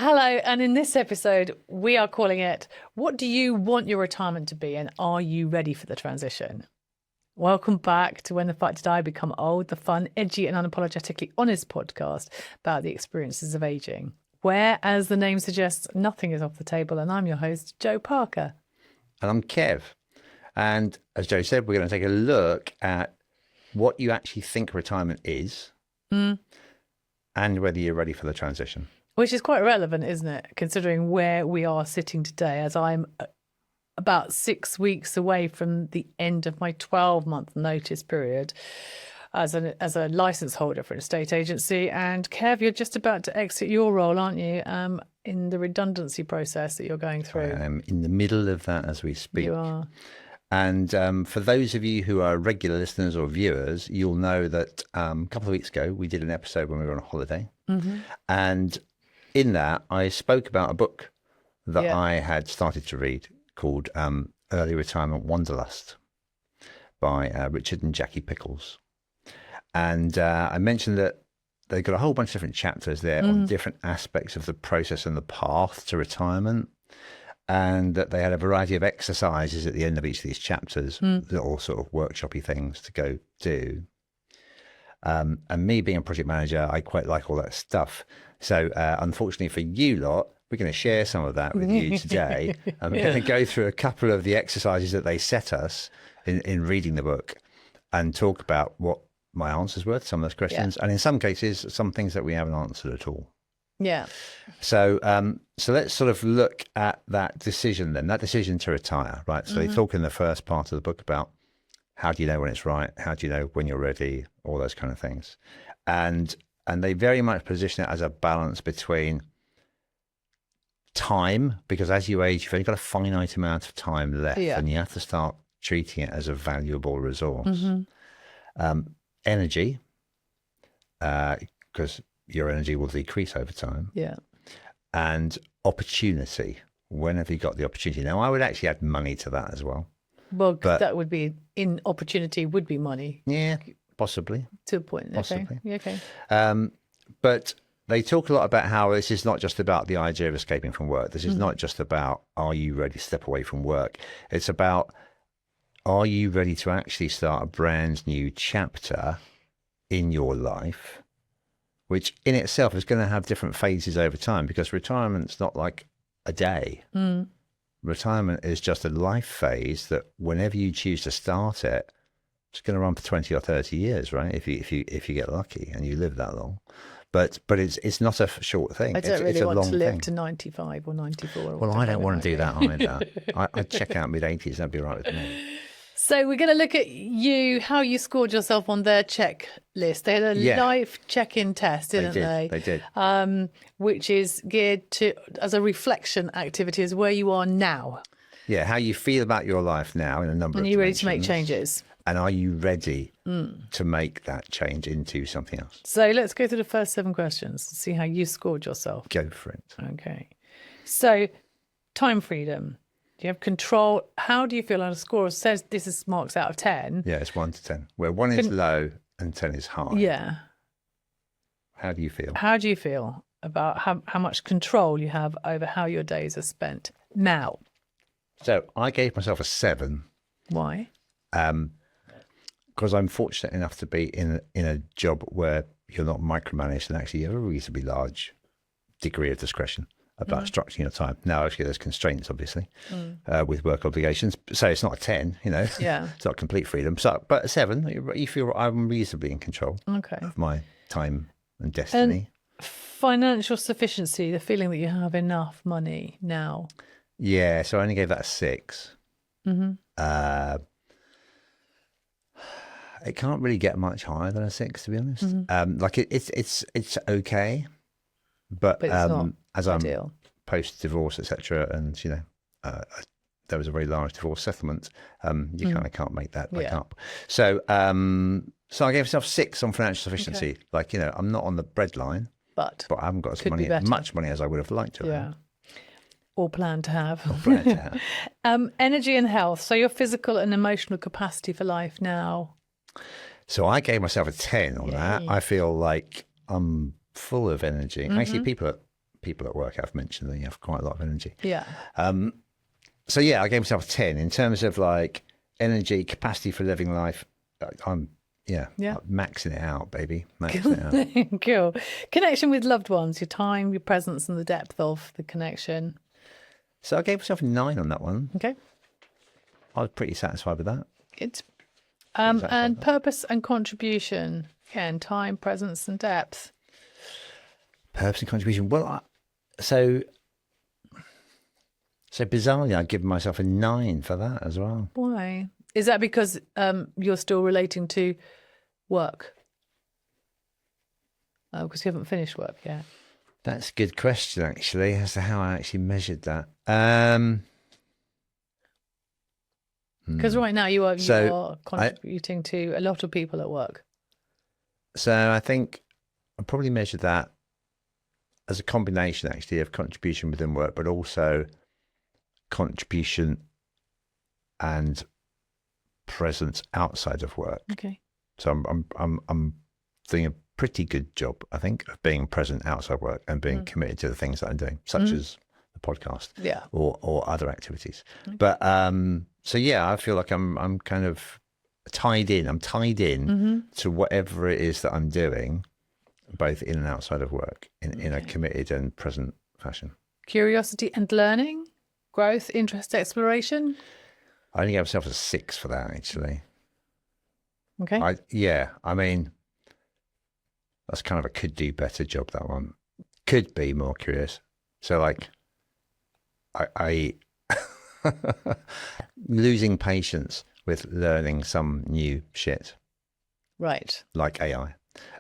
Hello, and in this episode, we are calling it, What Do You Want Your Retirement to Be, and Are You Ready for the Transition? Welcome back to When the Fight to Die Become Old, the fun, edgy and unapologetically honest podcast about the experiences of ageing, where, as the name suggests, nothing is off the table. And I'm your host, Jo Parker. And I'm Kev. And as Jo said, we're going to take a look at what you actually think retirement is and whether you're ready for the transition. Which is quite relevant, isn't it? Considering where we are sitting today, as I'm about 6 weeks away from the end of my 12-month notice period as a license holder for an estate agency. And Kev, you're just about to exit your role, aren't you, in the redundancy process that you're going through? I am in the middle of that as we speak. You are. And for those of you who are regular listeners or viewers, you'll know that a couple of weeks ago, we did an episode when we were on holiday. Mm-hmm. And in that, I spoke about a book that I had started to read called Early Retirement Wanderlust by Richard and Jackie Pickles. And I mentioned that they've got a whole bunch of different chapters there on different aspects of the process and the path to retirement. And that they had a variety of exercises at the end of each of these chapters, little sort of workshopy things to go do. And me being a project manager, I quite like all that stuff. So unfortunately for you lot, we're going to share some of that with you today. And we're going to go through a couple of the exercises that they set us in reading the book and talk about what my answers were to some of those questions. And in some cases, some things that we haven't answered at all. Yeah. So let's sort of look at that decision then, that decision to retire, right? So they talk in the first part of the book about how do you know when it's right? How do you know when you're ready? All those kind of things. And they very much position it as a balance between time, because as you age, you've only got a finite amount of time left and you have to start treating it as a valuable resource. Energy, because your energy will decrease over time. Yeah. And opportunity. When have you got the opportunity? Now, I would actually add money to that as well. Well, that would be, in opportunity would be money. Yeah, possibly. To a point. Possibly. Okay. Okay. But they talk a lot about how this is not just about the idea of escaping from work. This is not just about, are you ready to step away from work? It's about, are you ready to actually start a brand new chapter in your life, which in itself is going to have different phases over time, because retirement's not like a day. Retirement is just a life phase that whenever you choose to start it, it's going to run for 20 or 30 years, right? If you get lucky and you live that long. But it's not a short thing. I don't really it's a want long to live thing. to 95 or 94. Or well, I don't want to do that either. I'd check out mid-80s. That'd be right with me. So we're going to look at how you scored yourself on their checklist. They had a life check-in test, didn't they? They did. Which is geared to, as a reflection activity, is where you are now. Yeah, how you feel about your life now in a number of dimensions. And are you ready to make changes? And are you ready to make that change into something else? So let's go through the first 7 questions and see how you scored yourself. Go for it. Okay. So, time freedom. Do you have control? How do you feel on a score? It says this is marks out of 10. Yeah, it's 1 to 10, where 1 is low and 10 is high. Yeah. How do you feel? How do you feel about how much control you have over how your days are spent now? So I gave myself a 7. Why? Because I'm fortunate enough to be in a job where you're not micromanaged and actually you have a reasonably large degree of discretion about structuring your time. Now, actually, there's constraints, obviously, with work obligations. So it's not a 10, Yeah. It's not complete freedom. So, but a 7, you feel I'm reasonably in control of my time and destiny. And financial sufficiency, the feeling that you have enough money now. Yeah, so I only gave that a 6. It can't really get much higher than a 6, to be honest. Like it's okay, but it's not as ideal. I'm post-divorce, etc., and there was a very large divorce settlement, you kind of can't make that back up. So I gave myself 6 on financial sufficiency. Okay. Like, I'm not on the breadline, but I haven't got as much money as I would have liked to have. Or plan to have. Energy and health. So your physical and emotional capacity for life now. So I gave myself a 10 on that. I feel like I'm full of energy. Actually, people people at work have mentioned that you have quite a lot of energy. Yeah. So yeah, I gave myself a 10 in terms of like energy, capacity for living life. I'm maxing it out, baby. Maxing it out. Cool. Connection with loved ones, your time, your presence, and the depth of the connection. So I gave myself a 9 on that one. Okay. I was pretty satisfied with that. Good. And purpose and contribution. Again, time, presence, and depth. Purpose and contribution. Well, so bizarrely, I've given myself a 9 for that as well. Why? Is that because you're still relating to work? Oh, because you haven't finished work yet. That's a good question, actually, as to how I actually measured that. Because right now you are contributing to a lot of people at work. So I think I probably measured that as a combination, actually, of contribution within work, but also contribution and presence outside of work. Okay. So I'm doing a pretty good job, I think, of being present outside work and being committed to the things that I'm doing, such as the podcast, or other activities. But so yeah, I feel like I'm kind of tied in. I'm tied in to whatever it is that I'm doing, both in and outside of work, in a committed and present fashion. Curiosity and learning, growth, interest, exploration. I only gave myself a 6 for that, actually. Okay. I mean, that's kind of a could do better job, that one. Could be more curious. So like, I losing patience with learning some new shit. Right. Like AI.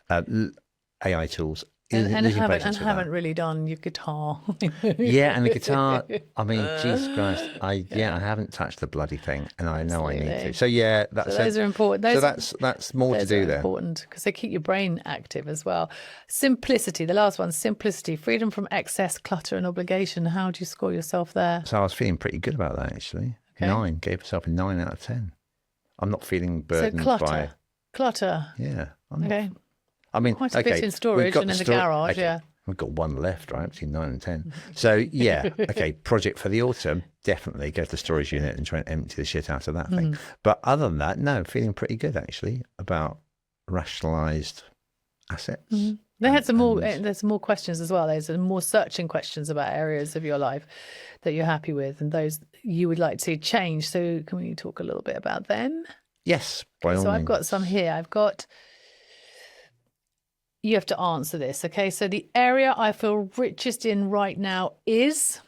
AI tools. And haven't really done your guitar. Yeah, and the guitar. I mean, Jesus Christ, I haven't touched the bloody thing, and I know I need to. So yeah, those are important. That's more to do there. Important because they keep your brain active as well. Simplicity, the last one. Simplicity, freedom from excess, clutter, and obligation. How do you score yourself there? So I was feeling pretty good about that, actually. Okay. 9, gave myself a 9 out of 10. I'm not feeling burdened by clutter. Yeah. Okay. I mean, quite a bit in storage and in the garage, okay. We've got 1 left, right, between 9 and 10. So, yeah, okay, project for the autumn, definitely go to the storage unit and try and empty the shit out of that thing. But other than that, no, feeling pretty good, actually, about rationalised assets. They had some more. There's some more questions as well. There's some more searching questions about areas of your life that you're happy with and those you would like to change. So can we talk a little bit about them? Yes, by all means. So I've got some here. You have to answer this, okay? So the area I feel richest in right now is...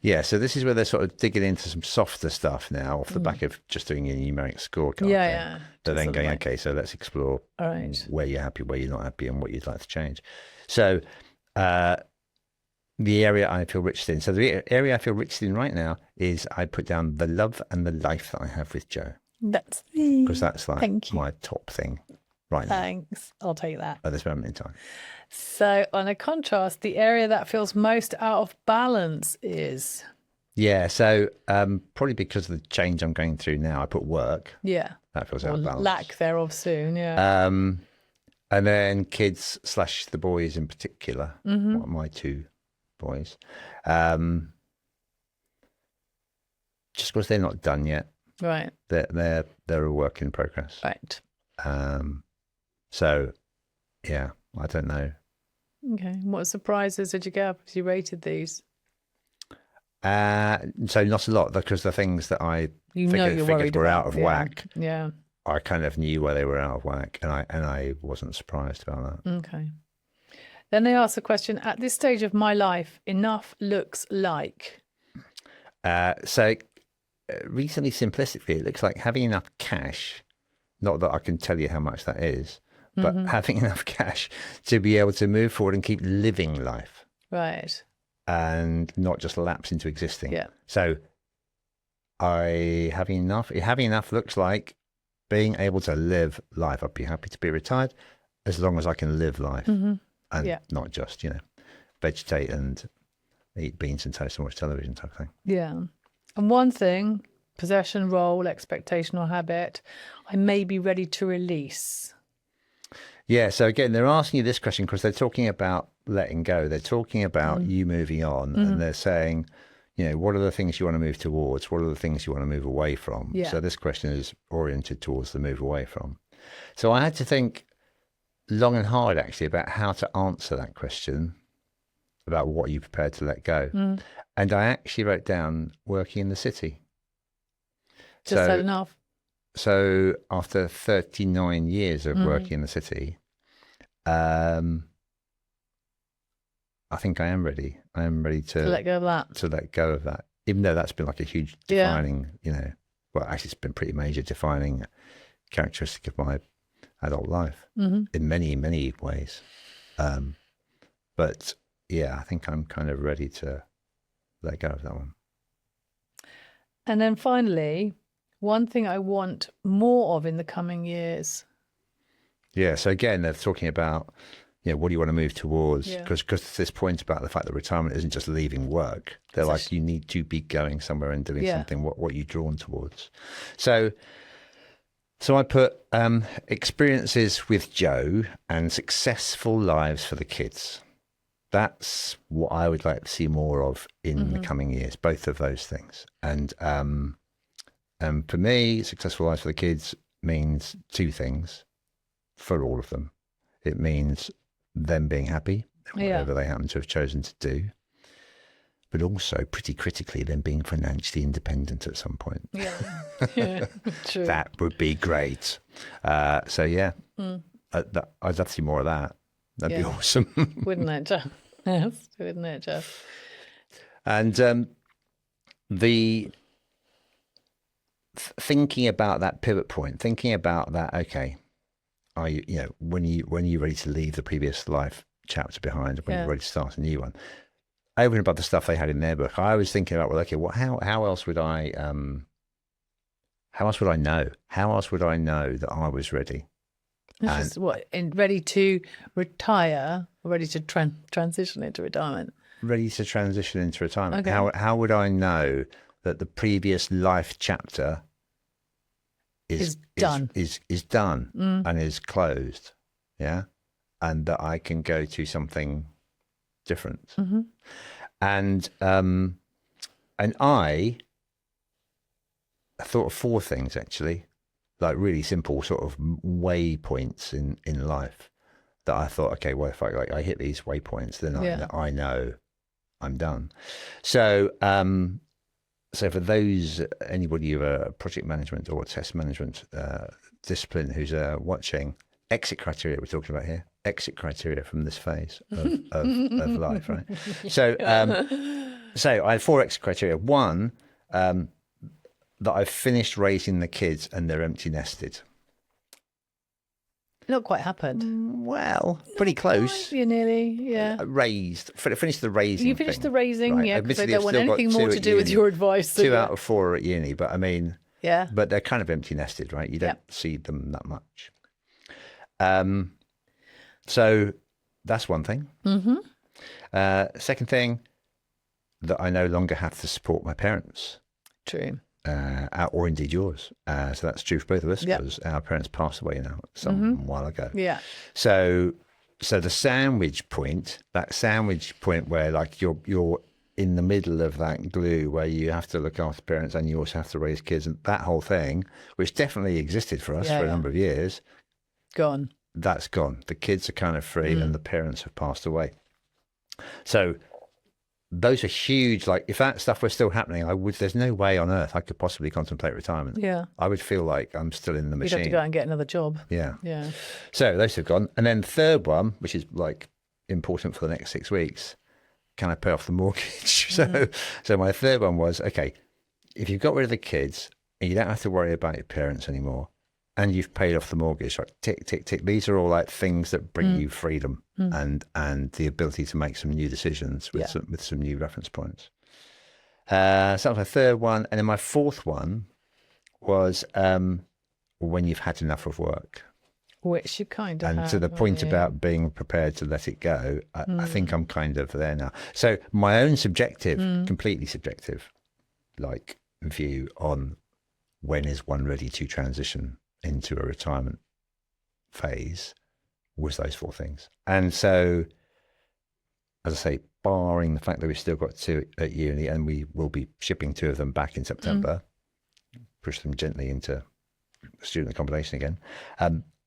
Yeah, so this is where they're sort of digging into some softer stuff now off the back of just doing a numeric scorecard. Yeah. They're then going, okay, so let's explore where you're happy, where you're not happy, and what you'd like to change. So the area I feel richest in. So the area I feel richest in right now is I put down the love and the life that I have with Joe. That's me. Because that's like my top thing. Right. Thanks. I'll take that. At this moment in time. So on a contrast, the area that feels most out of balance is... Yeah, so probably because of the change I'm going through now, I put work. Yeah. That feels out of balance. Lack thereof soon, yeah. And then kids / the boys in particular, my 2 boys. Just because they're not done yet. Right. They're a work in progress. Right. So, yeah, I don't know. Okay. What surprises did you get as you rated these? So not a lot, because the things that I figured were out of whack. Yeah. I kind of knew where they were out of whack, and I wasn't surprised about that. Okay. Then they ask the question: at this stage of my life, enough looks like. Reasonably simplistically, it looks like having enough cash. Not that I can tell you how much that is, but having enough cash to be able to move forward and keep living life. Right. And not just lapse into existing. Yeah. So having enough looks like being able to live life. I'd be happy to be retired as long as I can live life and not just, vegetate and eat beans and toast and watch television type thing. Yeah. And one thing, possession, role, expectation or habit, I may be ready to release. Yeah, so again, they're asking you this question because they're talking about letting go. They're talking about you moving on, and they're saying, what are the things you want to move towards? What are the things you want to move away from? Yeah. So this question is oriented towards the move away from. So I had to think long and hard, actually, about how to answer that question about what you're prepared to let go. And I actually wrote down working in the city. Just had enough. So after 39 years of working in the city, I think I am ready. I am ready to let go of that. To let go of that, even though that's been like a huge defining, well, actually, it's been pretty major defining characteristic of my adult life in many, many ways. But yeah, I think I'm kind of ready to let go of that one. And then finally, one thing I want more of in the coming years. Yeah. So again, they're talking about, what do you want to move towards? Because this point about the fact that retirement isn't just leaving work. They're like, you need to be going somewhere and doing something. What you're drawn towards. So I put experiences with Joe and successful lives for the kids. That's what I would like to see more of in the coming years, both of those things. And for me, successful lives for the kids means two things for all of them. It means them being happy, whatever they happen to have chosen to do, but also pretty critically them being financially independent at some point. True. That would be great. I'd love to see more of that. That'd be awesome. Wouldn't it, Jeff? Yes, wouldn't it, Jeff? And the thinking about that pivot point, thinking about that, okay, are you, when you're ready to leave the previous life chapter behind, when you're ready to start a new one, over and above the stuff they had in their book, I was thinking about, well, okay, how else would I know? How else would I know that I was ready? Ready to retire, or ready to transition into retirement? Ready to transition into retirement. Okay. How would I know that the previous life chapter is done and is closed? Yeah, and that I can go to something different. And I thought of four things, actually, like really simple sort of waypoints in life that I thought, okay, well, if I hit these waypoints, then I know I'm done. So for those, anybody of a project management or test management discipline who's watching, exit criteria we're talking about here, exit criteria from this phase of life, right? So I had four exit criteria. One, that I've finished raising the kids and they're empty nested. Not quite happened. Well, pretty close. You're nearly, Finished the raising. You finished thing, the raising, right? because I Admittedly, don't I've want still got anything more two to at do with uni. your advice. Two out of four are at uni, but I mean, but they're kind of empty nested, right? You don't see them that much. So that's one thing. Second thing, that I no longer have to support my parents. True. Or indeed yours. So that's true for both of us, because our parents passed away now some while ago. Yeah. So the sandwich point, where like you're in the middle of that glue where you have to look after parents and you also have to raise kids, and that whole thing, which definitely existed for us for a number of years, gone. That's gone. The kids are kind of free and the parents have passed away. So those are huge. Like, if that stuff were still happening, there's no way on earth I could possibly contemplate retirement. Yeah. I would feel like I'm still in the machine. You'd have to go out and get another job. Yeah. Yeah. So those have gone. And then third one, which is like important for the next 6 weeks, can I pay off the mortgage? So my third one was, okay, if you've got rid of the kids and you don't have to worry about your parents anymore, and you've paid off the mortgage, like tick, tick, tick. These are all like things that bring you freedom and the ability to make some new decisions with some new reference points. So that was my third one. And then my fourth one was when you've had enough of work. Which you kind of and have, to the point about being prepared to let it go, I think I'm kind of there now. So my own subjective, completely subjective, like view on when is one ready to transition into a retirement phase was those four things. And so as I say, barring the fact that we've still got 2 at uni and we will be shipping 2 of them back in September, push them gently into student accommodation again.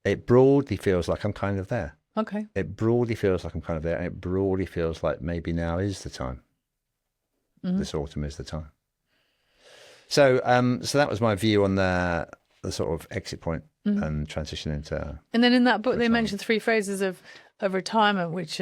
It broadly feels like I'm kind of there. Okay. It broadly feels like I'm kind of there, and it broadly feels like maybe now is the time. This autumn is the time. So, so that was my view on the sort of exit point and transition into. And then in that book, they mentioned 3 phases of retirement, which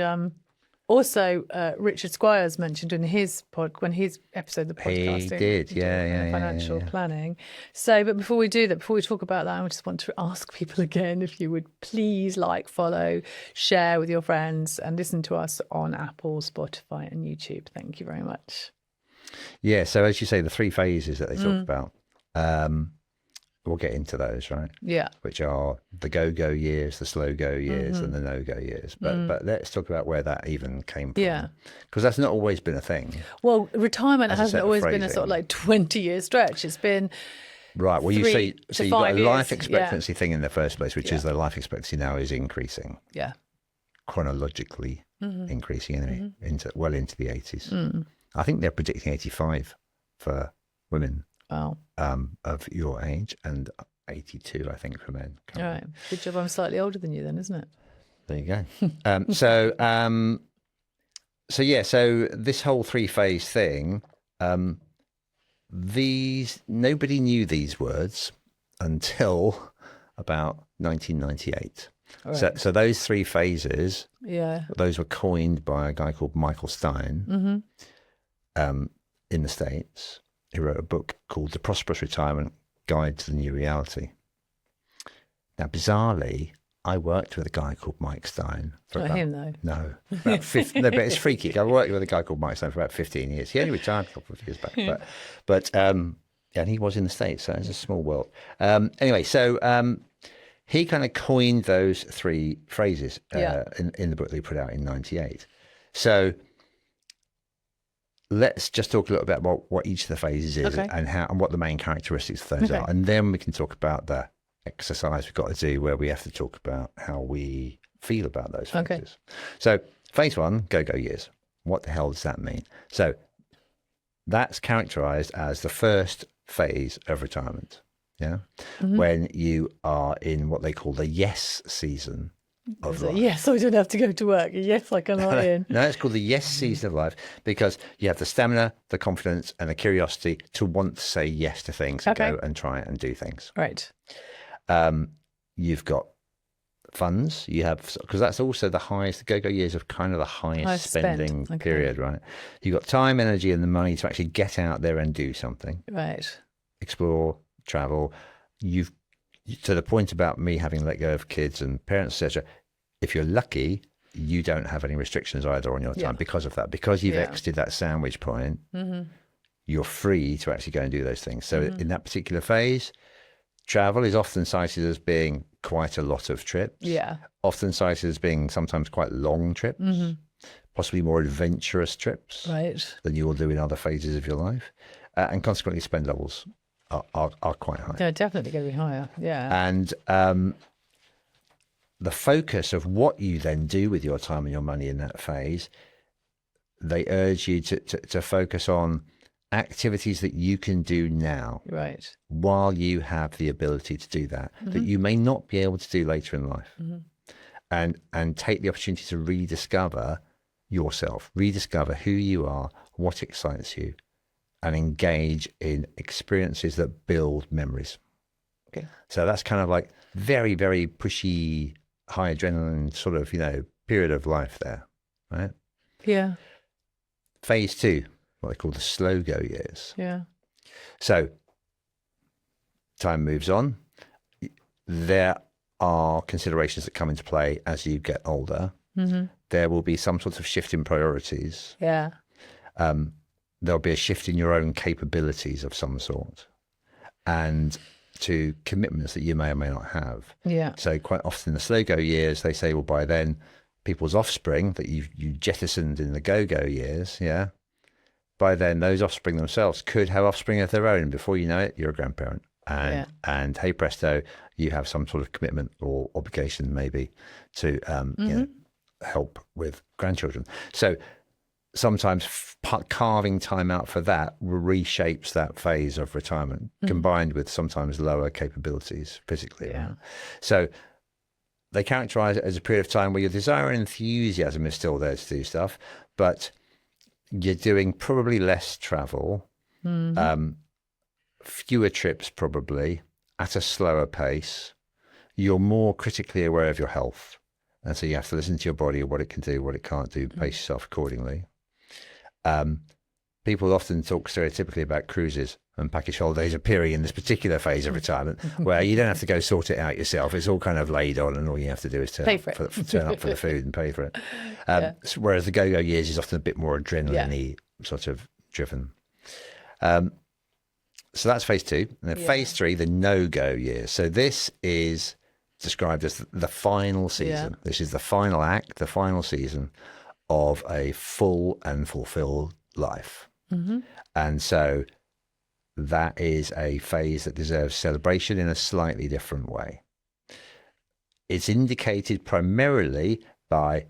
also Richard Squires mentioned in his when his episode of the podcast. He did, yeah, financial planning. So, but before we do that, before we talk about that, I just want to ask people again if you would please like, follow, share with your friends, and listen to us on Apple, Spotify, and YouTube. Thank you very much. Yeah, so as you say, the 3 phases that they talk about, we'll get into those, right? Yeah. Which are the go-go years, the slow-go years, and the no-go years. But let's talk about where that even came from. Yeah. Because that's not always been a thing. Well, retirement As a hasn't set of always been a phrasing. sort of like 20-year stretch. It's been Right. Well, 3 so to you've got 5 a years. life expectancy thing in the first place, which Yeah. is the life expectancy now is increasing, yeah. chronologically increasing anyway, into the 80s. I think they're predicting 85 for women Wow. of your age, and 82, I think, for men. All right. Good job. I'm slightly older than you then, isn't it? There you go. So this whole 3-phase thing, nobody knew these words until about 1998. All right. So those 3 phases, Yeah. those were coined by a guy called Michael Stein in the States. He wrote a book called The Prosperous Retirement Guide to the New Reality. Now, bizarrely, I worked with a guy called Mike Stein. Not him, though. No, about 15, no, but it's freaky. I worked with a guy called Mike Stein for about 15 years. He only retired a couple of years back, and he was in the States, so it's a small world. Anyway, so he kind of coined those 3 phrases in the book that he put out in '98. So let's just talk a little bit about what each of the phases is and what the main characteristics of those are, and then we can talk about the exercise we've got to do where we have to talk about how we feel about those phases. Okay. So phase 1, go-go years. What the hell does that mean? So that's characterized as the first phase of retirement. Yeah. When you are in what they call the yes season of life. Yes, I don't have to go to work. Yes, I can not in. No, it's called the yes season of life because you have the stamina, the confidence, and the curiosity to want to say yes to things and go and try and do things. Right. You've got funds. You have, because that's also the highest. The go-go years of kind of the highest spending period, right? You've got time, energy, and the money to actually get out there and do something. Right. Explore, travel. You've, to the point about me having let go of kids and parents, etc. If you're lucky, you don't have any restrictions either on your time because of that. Because you've exited that sandwich point, you're free to actually go and do those things. So in that particular phase, travel is often cited as being quite a lot of trips. Yeah. Often cited as being sometimes quite long trips, possibly more adventurous trips than you will do in other phases of your life. And consequently, spend levels are quite high. They're definitely going to be higher. Yeah. And the focus of what you then do with your time and your money in that phase, they urge you to focus on activities that you can do now, right, while you have the ability to do that, that you may not be able to do later in life, and take the opportunity to rediscover yourself, rediscover who you are, what excites you, and engage in experiences that build memories. Okay. So that's kind of like very, very pushy, high adrenaline sort of, period of life there, right? Yeah. Phase 2, what they call the slow go years. Yeah. So time moves on. There are considerations that come into play as you get older. There will be some sort of shift in priorities. Yeah. There'll be a shift in your own capabilities of some sort, and to commitments that you may or may not have. Yeah. So quite often in the slow go years, they say, well, by then people's offspring that you jettisoned in the go-go years, by then those offspring themselves could have offspring of their own. Before you know it, you're a grandparent. And hey presto, you have some sort of commitment or obligation maybe to help with grandchildren. So sometimes carving time out for that reshapes that phase of retirement, combined with sometimes lower capabilities physically. Yeah. Right? So they characterize it as a period of time where your desire and enthusiasm is still there to do stuff, but you're doing probably less travel, fewer trips probably, at a slower pace. You're more critically aware of your health. And so you have to listen to your body, what it can do, what it can't do, pace yourself accordingly. People often talk stereotypically about cruises and package holidays appearing in this particular phase of retirement where you don't have to go sort it out yourself. It's all kind of laid on, and all you have to do is turn up for the food and pay for it. Whereas the go-go years is often a bit more adrenaline-y sort of driven. So that's phase 2. And then phase 3, the no-go years. So this is described as the final season. This is the final act, the final season of a full and fulfilled life. And so that is a phase that deserves celebration in a slightly different way. It's indicated primarily by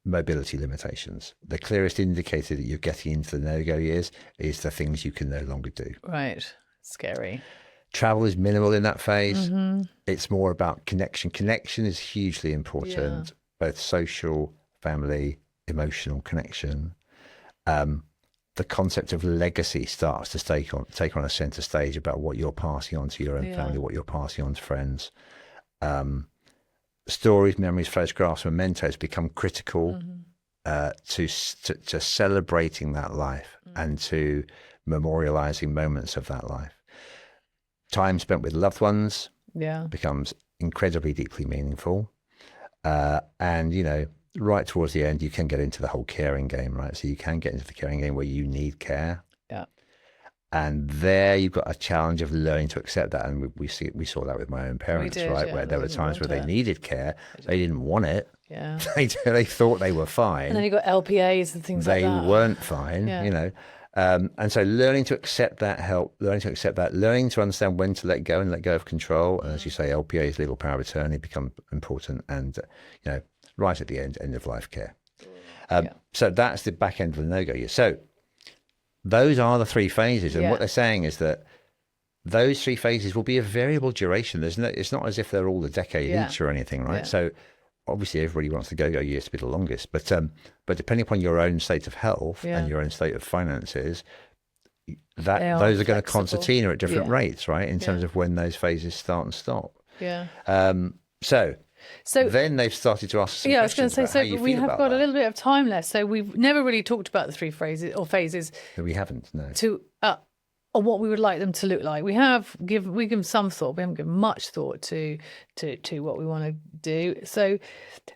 mobility limitations. The clearest indicator that you're getting into the no-go years is the things you can no longer do. Right. Scary. Travel is minimal in that phase. It's more about connection. Connection is hugely important, both social, family, emotional connection. The concept of legacy starts to take on a center stage about what you're passing on to your own family, what you're passing on to friends. Stories, memories, photographs, mementos become critical to celebrating that life and to memorializing moments of that life. Time spent with loved ones becomes incredibly deeply meaningful. And, you know, right towards the end, you can get into the whole caring game, right? So you can get into the caring game where you need care. Yeah. And there you've got a challenge of learning to accept that. And we saw that with my own parents, right? Where there were times where they needed care. They didn't want it. Yeah. They thought they were fine. And then you got LPAs and things like that. They weren't fine, you know. And so learning to accept that learning to understand when to let go and let go of control. And as you say, LPAs, legal power of attorney, become important. And, you know, right at the end of life care. So that's the back end of the no-go year. So those are the 3 phases. And what they're saying is that those 3 phases will be of variable duration. It's not as if they're all a decade each or anything, right? Yeah. So obviously everybody wants the go-go years to be the longest, but depending upon your own state of health and your own state of finances, those are going to concertina at different rates, right? In terms of when those phases start and stop. Yeah. So then they've started to ask some I was going questions to say, about how you we feel have about got that. a little bit of time left. So we've never really talked about the 3 phases or phases We haven't, no. or what we would like them to look like. We give some thought. We haven't given much thought to what we want to do. So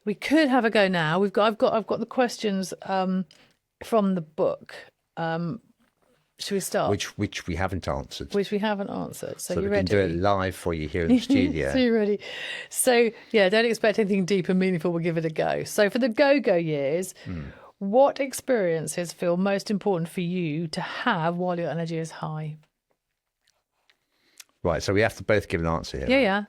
we could have a go now. I've got the questions from the book. Should we start? Which we haven't answered. Which we haven't answered. So we you're can ready? do it live for you here in the studio. So you're ready. So don't expect anything deep and meaningful. We'll give it a go. So for the go-go years, what experiences feel most important for you to have while your energy is high? Right, so we have to both give an answer here. Yeah.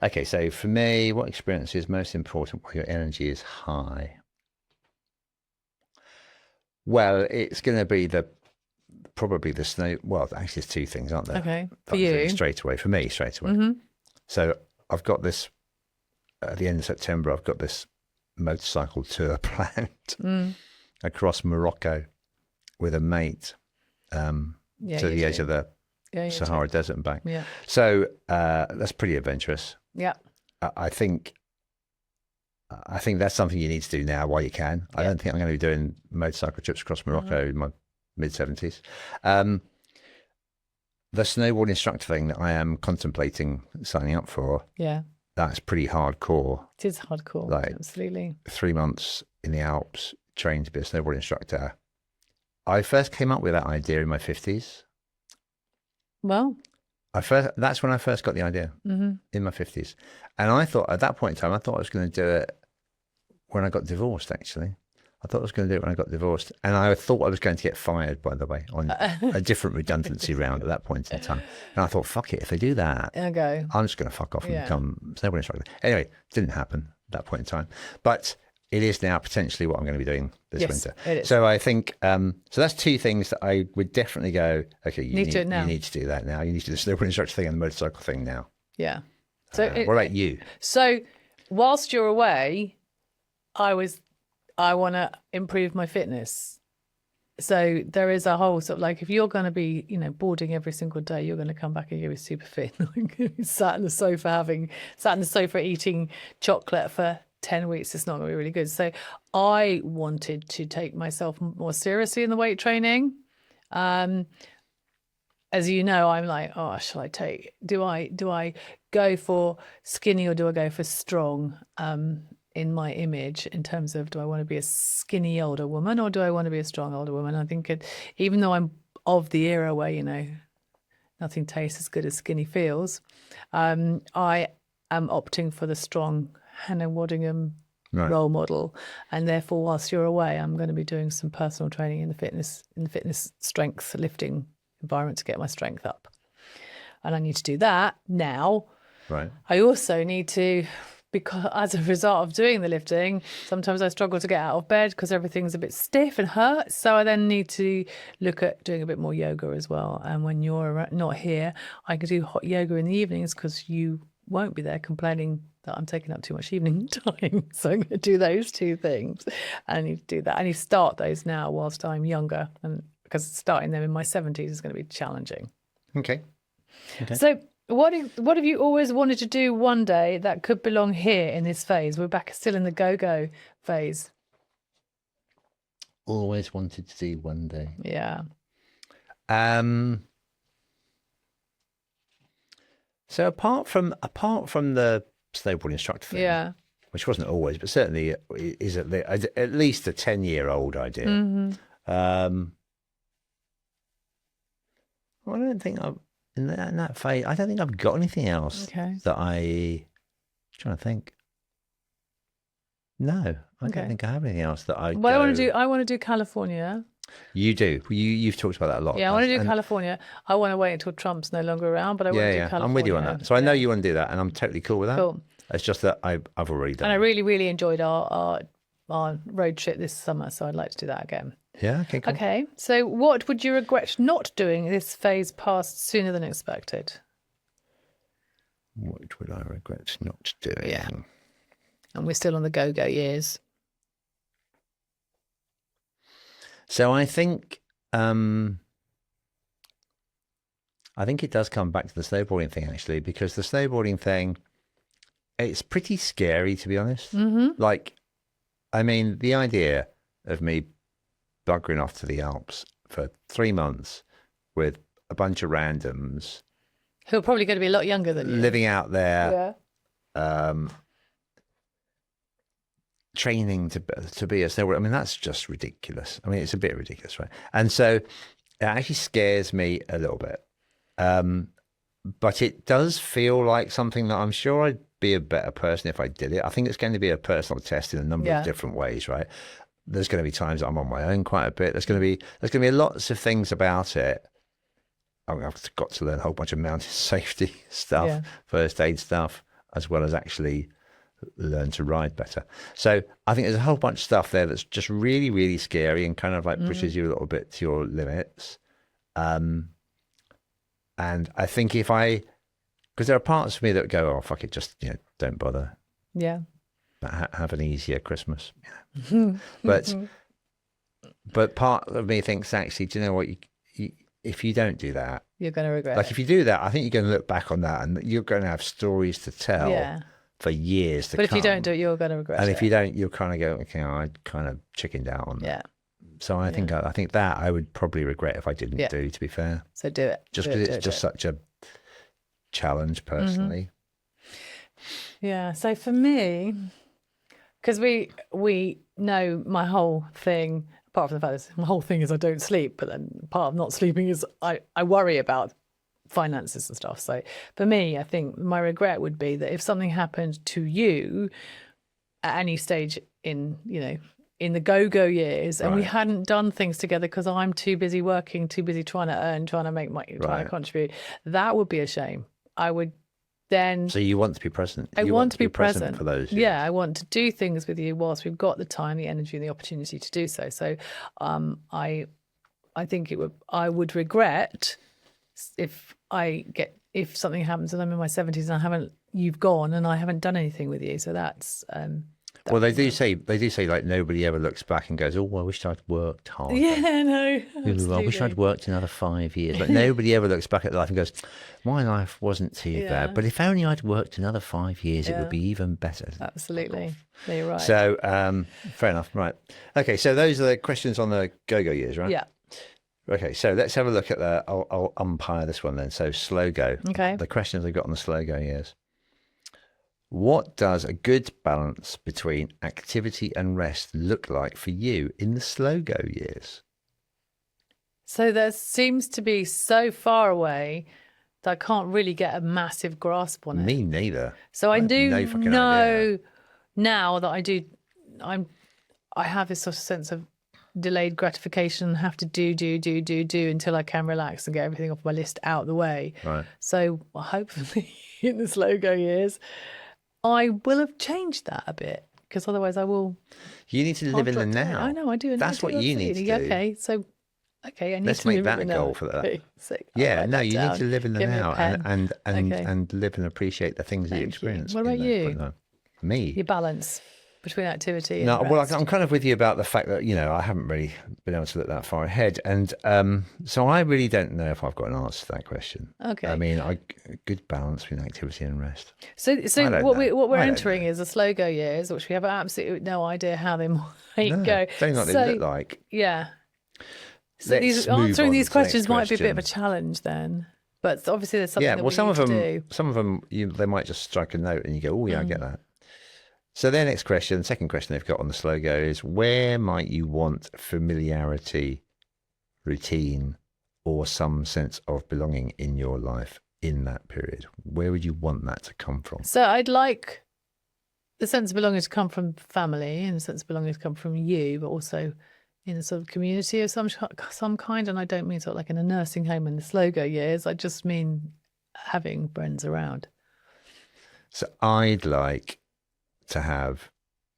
Okay, so for me, what experience is most important while your energy is high? Well, it's going to be probably the snow. Well, actually, there's 2 things, aren't there? Okay, for For you. me, straight away. So I've got this, at the end of September, I've got this motorcycle tour planned across Morocco with a mate to the edge of the Sahara Desert and back. Yeah. So that's pretty adventurous. Yeah. I think that's something you need to do now while you can. I don't think I'm going to be doing motorcycle trips across Morocco in my mid-70s. The snowboard instructor thing that I am contemplating signing up for, that's pretty hardcore. It is hardcore, Like, absolutely. 3 months in the Alps, trained to be a snowboard instructor. I first came up with that idea in my 50s. Well, that's when I first got the idea, in my 50s. And I thought, at that point in time, I thought I was going to do it when I got divorced, actually. I thought I was going to do it when I got divorced. And I thought I was going to get fired, by the way, on a different redundancy round at that point in time. And I thought, fuck it, if they do that, I'm just going to fuck off and become snowboard instructor. Anyway, didn't happen at that point in time. But it is now potentially what I'm going to be doing this Yes, winter. it is. So I think, so that's two things that I would definitely go, okay, you Need to do it now. You need to do that now. You need to do the snowboard instructor thing and the motorcycle thing now. Yeah. So What about you? So whilst you're away, I want to improve my fitness. So there is a whole sort of like, if you're going to be, boarding every single day, you're going to come back and you're super fit. Sat in the sofa eating chocolate for 10 weeks. It's not going to be really good. So I wanted to take myself more seriously in the weight training. As you know, I'm like, oh, shall I do I go for skinny or do I go for strong? In my image, in terms of, do I want to be a skinny older woman or do I want to be a strong older woman? I think even though I'm of the era where, nothing tastes as good as skinny feels, I am opting for the strong Hannah Waddingham role model. And therefore, whilst you're away, I'm going to be doing some personal training in the fitness strength lifting environment to get my strength up. And I need to do that now. Right. I also need to, because as a result of doing the lifting, sometimes I struggle to get out of bed because everything's a bit stiff and hurts. So I then need to look at doing a bit more yoga as well. And when you're not here, I can do hot yoga in the evenings because you won't be there complaining that I'm taking up too much evening time. So I'm going to do those two things. And I need to do that. I need to start those now whilst I'm younger, and because starting them in my 70s is going to be challenging. Okay. So what have you always wanted to do one day that could belong here in this phase? We're back still in the go-go phase. Always wanted to do one day. Yeah. So apart from the snowboard instructor thing, Yeah. which wasn't always, but certainly is at least a 10-year-old idea. Mm-hmm. I don't think in that phase, I don't think I've got anything else that I'm trying to think. No, I don't think I have anything else that I. Well, I want to do California. You do. You've talked about that a lot. Yeah, I want to do California. I want to wait until Trump's no longer around, but I want to do California. I'm with you on that. So I know you want to do that, and I'm totally cool with that. Cool. It's just that I've already done. And I really, really enjoyed our road trip this summer, so I'd like to do that again. Yeah. Okay. Cool. Okay. So, what would you regret not doing this phase passed sooner than expected? What would I regret not doing? Yeah. And we're still on the go-go years. So I think it does come back to the snowboarding thing, actually, because the snowboarding thing, it's pretty scary, to be honest. Mm-hmm. Like, I mean, the idea of me buggering off to the Alps for 3 months with a bunch of randoms who are probably going to be a lot younger than you, living out there, training to be a snowboarder. I mean, that's just ridiculous. I mean, it's a bit ridiculous, right? And so it actually scares me a little bit. But it does feel like something that I'm sure I'd be a better person if I did it. I think it's going to be a personal test in a number of different ways, right? There's going to be times that I'm on my own quite a bit. There's going to be lots of things about it. I've got to learn a whole bunch of mountain safety stuff, first aid stuff, as well as actually learn to ride better. So I think there's a whole bunch of stuff there that's just really, really scary and kind of like pushes you a little bit to your limits. And I think because there are parts of me that go, oh, fuck it, just, don't bother. Yeah. Have an easier Christmas. But part of me thinks, actually, do you know what? If you don't do that, you're going to regret it. it. If you do that, I think you're going to look back on that and you're going to have stories to tell for years to come. But if you don't do it, you're going to regret it. And if you don't, you'll kind of go, okay, I kind of chickened out on that. Yeah. So I think that I would probably regret if I didn't do, to be fair. So do it. Just because it's just such a challenge personally. Yeah. So for me, because we know my whole thing, apart from the fact that my whole thing is I don't sleep, but then part of not sleeping is I worry about finances and stuff. So for me, I think my regret would be that if something happened to you at any stage in the go-go years and we hadn't done things together because I'm too busy working, too busy trying to earn, trying to make money, trying to contribute, that would be a shame. I would then So you want to be present. I You want to be present for those. Yeah, I want to do things with you whilst we've got the time, the energy, and the opportunity to do so. So, I think I would regret if something happens and I'm in my 70s and you've gone and I haven't done anything with you. So that's Well, they do say like nobody ever looks back and goes, "Oh, I wish I'd worked harder. yeah, no, I absolutely. wish I'd worked another 5 years." But nobody ever looks back at life and goes, "My life wasn't too bad, but if only I'd worked another 5 years, it would be even better." Absolutely, no, you're right. So, fair enough, right? Okay, so those are the questions on the go-go years, right? Yeah. Okay, so let's have a look at I'll umpire this one then. So, slow go. Okay. The questions I've got on the slow go years. What does a good balance between activity and rest look like for you in the slow go years? So there seems to be so far away that I can't really get a massive grasp on it. Me neither. So I do no fucking know idea. now that I have this sort of sense of delayed gratification, have to do until I can relax and get everything off my list out the way. Right. So hopefully in the slow go years, I will have changed that a bit, because otherwise I will. You need to live in the now. I know, I do. That's what you need to do. Okay, I need Let's to make live that in a the goal now. for that. Okay, so Yeah, write no, that you down. need to live in the Give me a now pen. and live and appreciate the things that you Thank you. experience. What about in that you? point in time. Me? Your balance between activity and No, well, rest. I'm kind of with you about the fact that, I haven't really been able to look that far ahead. And so I really don't know if I've got an answer to that question. Okay. I mean, a good balance between activity and rest. So I don't what know. we're I don't entering is the slow go years, which we have absolutely no idea how they might go. Don't know what they look like. Yeah. So Let's move answering on these to the next questions might be a bit of a question. challenge then. But obviously there's something Yeah, that well, we some need of to them, do. they might just strike a note and you go, "Oh, yeah, I get that." So their next question, the second question they've got on the slow go is, where might you want familiarity, routine, or some sense of belonging in your life in that period? Where would you want that to come from? So I'd like the sense of belonging to come from family and the sense of belonging to come from you, but also in a sort of community of some kind. And I don't mean sort of like in a nursing home in the slow go years. I just mean having friends around. So I'd like to have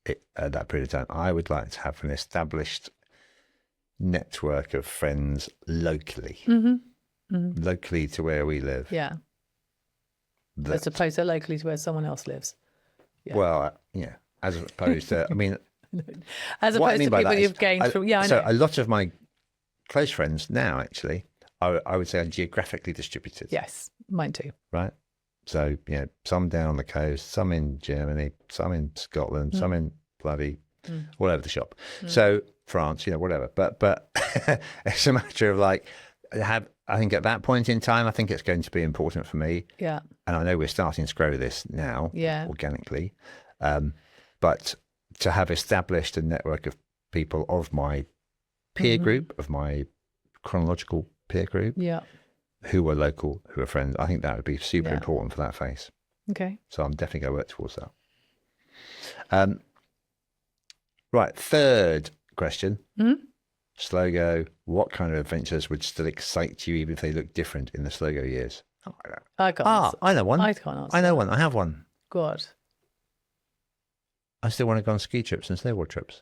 it at that period of time. I would like to have an established network of friends locally, locally to where we live. Yeah. That- As opposed to locally to where someone else lives. Yeah. Well, yeah, as opposed to, I mean, As what I opposed mean to by people that you've is, gained from. Yeah, I so know. a lot of my close friends now, actually, I would say are geographically distributed. Yes, mine too. Right. So, some down on the coast, some in Germany, some in Scotland, some in bloody all over the shop. So France, whatever. But it's a matter of like, I think at that point in time, I think it's going to be important for me. Yeah. And I know we're starting to grow this now, organically. But to have established a network of people of my peer group, of my chronological peer group, Yeah. who are local, who are friends, I think that would be super Yeah. important for that phase. Okay. So I'm definitely going to work towards that. Right, third question. Slow go. What kind of adventures would still excite you, even if they look different in the slow go years? I can't answer. I know one. I can't answer. I know one. I have one. God. I still want to go on ski trips and snowboard trips.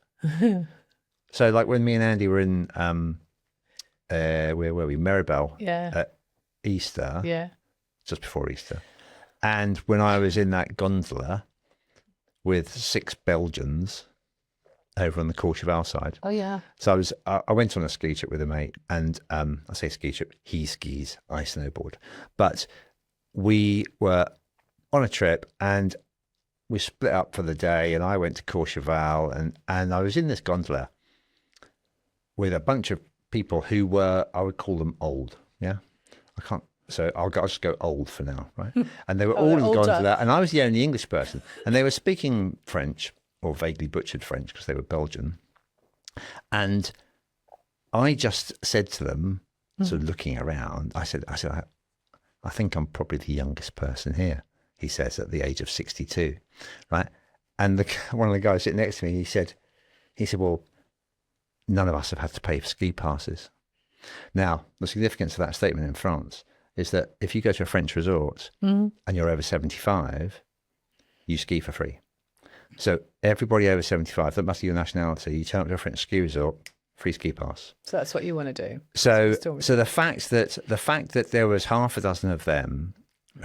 So, like when me and Andy were in, where were we? Maribel Yeah. at Easter, Yeah. just before Easter. And when I was in that gondola with 6 Belgians over on the Courchevel side. Oh, yeah. So I went on a ski trip with a mate, and I say ski trip, he skis, I snowboard. But we were on a trip and we split up for the day, and I went to Courchevel, and I was in this gondola with a bunch of people who were, I would call them old. Yeah. So I'll just go old for now, right? And they were all in the older. gondola, and I was the only English person, and they were speaking French, or vaguely butchered French, because they were Belgian. And I just said to them, sort of looking around, I said, I think I'm probably the youngest person here, he says, at the age of 62, right? And one of the guys sitting next to me, he said, well, none of us have had to pay for ski passes. Now, the significance of that statement in France is that if you go to a French resort and you're over 75, you ski for free. So everybody over 75, that must be your nationality, you turn up to a French ski resort, free ski pass. So that's what you want to do. So the fact that there was half a dozen of them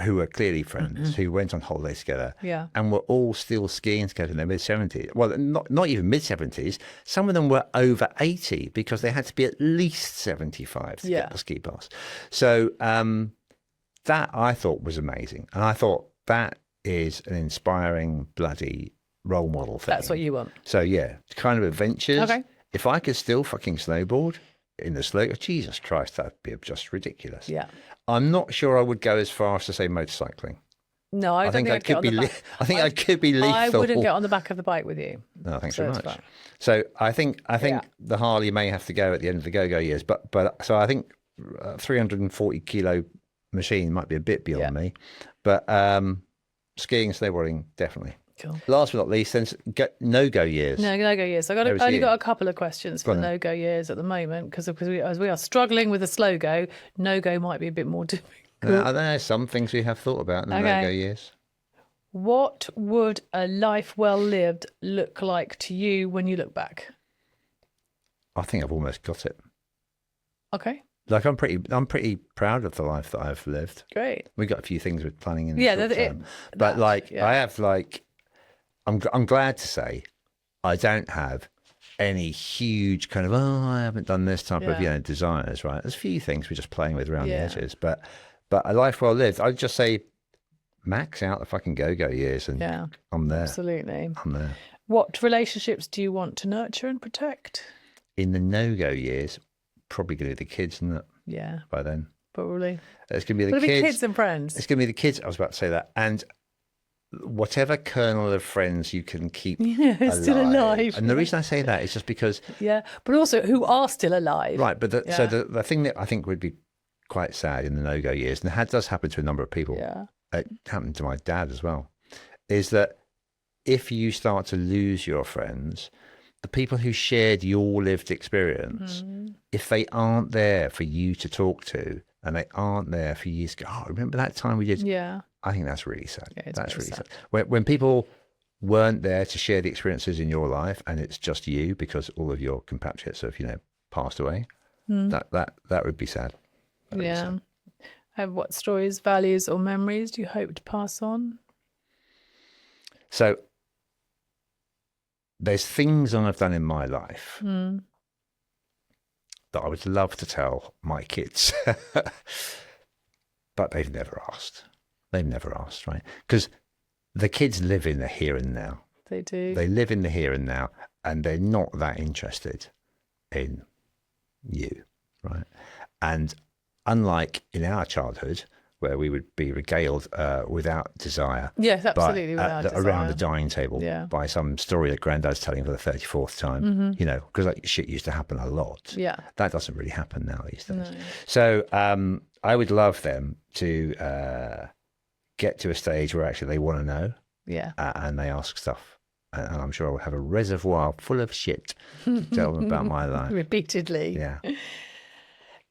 who were clearly friends, who went on holiday together, and were all still skiing together in their mid-70s. Well, not even mid-70s. Some of them were over 80 because they had to be at least 75 to get the ski pass. So that I thought was amazing. And I thought that is an inspiring bloody role model thing. That's what you want. So, yeah, kind of adventures. Okay. If I could still fucking snowboard in the slope, Jesus Christ, that'd be just ridiculous. Yeah. I'm not sure I would go as far as to say motorcycling. No, I think I could be. I think I could be lethal. I wouldn't get on the back of the bike with you. No, thanks very much. So I think the Harley may have to go at the end of the go-go years, but so I think 340 kilo machine might be a bit beyond me, but skiing, snowboarding, definitely. Cool. Last but not least, then no-go years. No-go years. I only got a couple of questions for no-go years at the moment because as we are struggling with the slow go, no-go might be a bit more difficult. I don't know, some things we have thought about in the no-go years. What would a life well lived look like to you when you look back? I think I've almost got it. Okay. Like I'm pretty proud of the life that I've lived. Great. We got a few things we're planning in the short term. But I have I'm glad to say I don't have any huge kind of I haven't done this type of desires, right? There's a few things we're just playing with around the edges, but a life well lived, I'd just say max out the fucking go-go years and I'm there. Absolutely. I'm there. What relationships do you want to nurture and protect? In the no-go years, probably going to be the kids, isn't it? Yeah. By then. Probably. It's going to be the kids. Kids and friends. It's going to be the kids. I was about to say that. And whatever kernel of friends you can keep still alive. And the reason I say that is just because... Yeah, but also who are still alive. Right, but so the thing that I think would be quite sad in the no-go years, and it does happen to a number of people, it happened to my dad as well, is that if you start to lose your friends, the people who shared your lived experience, if they aren't there for you to talk to, and they aren't there for you to go, oh, remember that time we did... Yeah. I think that's really sad. Yeah, that's really sad. When people weren't there to share the experiences in your life, and it's just you because all of your compatriots have, passed away, that would be sad. What stories, values, or memories do you hope to pass on? So there's things I've done in my life that I would love to tell my kids, but they've never asked. They've never asked, right? Because the kids live in the here and now. They do. They live in the here and now, and they're not that interested in you, right? And unlike in our childhood, where we would be regaled without desire, yes, absolutely, around the dining table by some story that Granddad's telling for the 34th time, because shit used to happen a lot. Yeah, that doesn't really happen now these days. No. So I would love them to get to a stage where actually they want to know, and they ask stuff, and I'm sure I'll have a reservoir full of shit to tell them about my life repeatedly.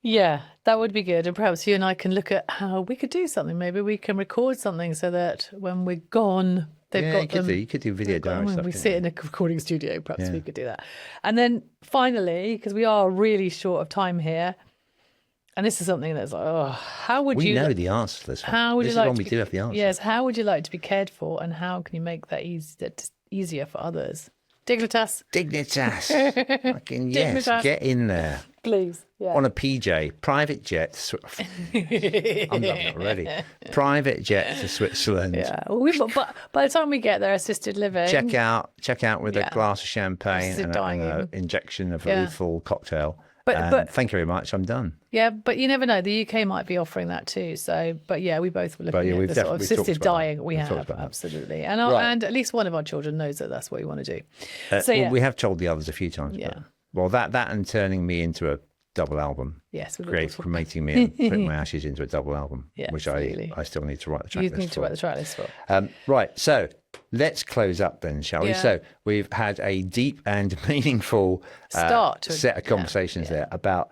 Yeah, that would be good. And perhaps you and I can look at how we could do something. Maybe we can record something so that when we're gone, they've got them. You could do video diary stuff. We sit in a recording studio, perhaps we could do that. And then finally, because we are really short of time here, and this is something that's like, how would you... We know the answer to this one. How would this you is like when we do have the answer. Yes, how would you like to be cared for, and how can you make that easier for others? Dignitas. Fucking yes, Dignitas. Get in there. Please. Yeah. On a PJ, private jet. I'm not ready. Private jet to Switzerland. Yeah. But by the time we get there, assisted living. Check out with a glass of champagne and an injection of a lethal cocktail. But thank you very much. I'm done. Yeah, but you never know. The UK might be offering that too. So, but yeah, we both were looking at the sort of assisted dying. We have, absolutely. And and at least one of our children knows that that's what we want to do. So we have told the others a few times. Yeah. Well, that and turning me into a double album. Yes. Cremating me and putting my ashes into a double album, which I still need to write the track list for. You need to write the track list for. Right. So let's close up then, shall we? So we've had a deep and meaningful set of conversations there about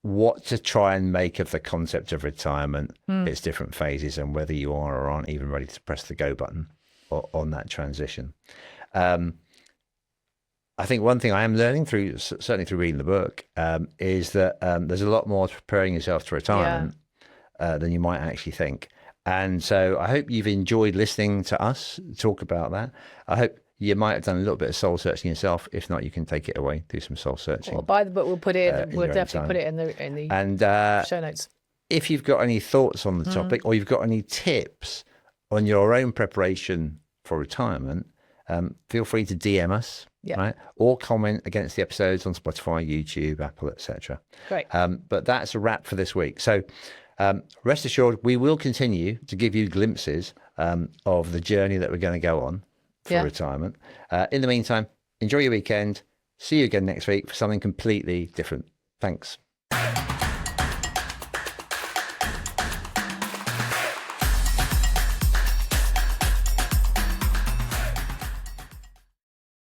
what to try and make of the concept of retirement, its different phases, and whether you are or aren't even ready to press the go button on that transition. I think one thing I am learning certainly through reading the book, is that there's a lot more to preparing yourself to retirement than you might actually think. And so I hope you've enjoyed listening to us talk about that. I hope you might have done a little bit of soul searching yourself. If not, you can take it away, do some soul searching. Well, buy the book. We'll put it in. We'll your own definitely time. put it in the And show notes. if you've got any thoughts on the topic, or you've got any tips on your own preparation for retirement, feel free to DM us, right? Or comment against the episodes on Spotify, YouTube, Apple, etc. Great. But that's a wrap for this week. So rest assured, we will continue to give you glimpses of the journey that we're going to go on for retirement. In the meantime, enjoy your weekend. See you again next week for something completely different. Thanks.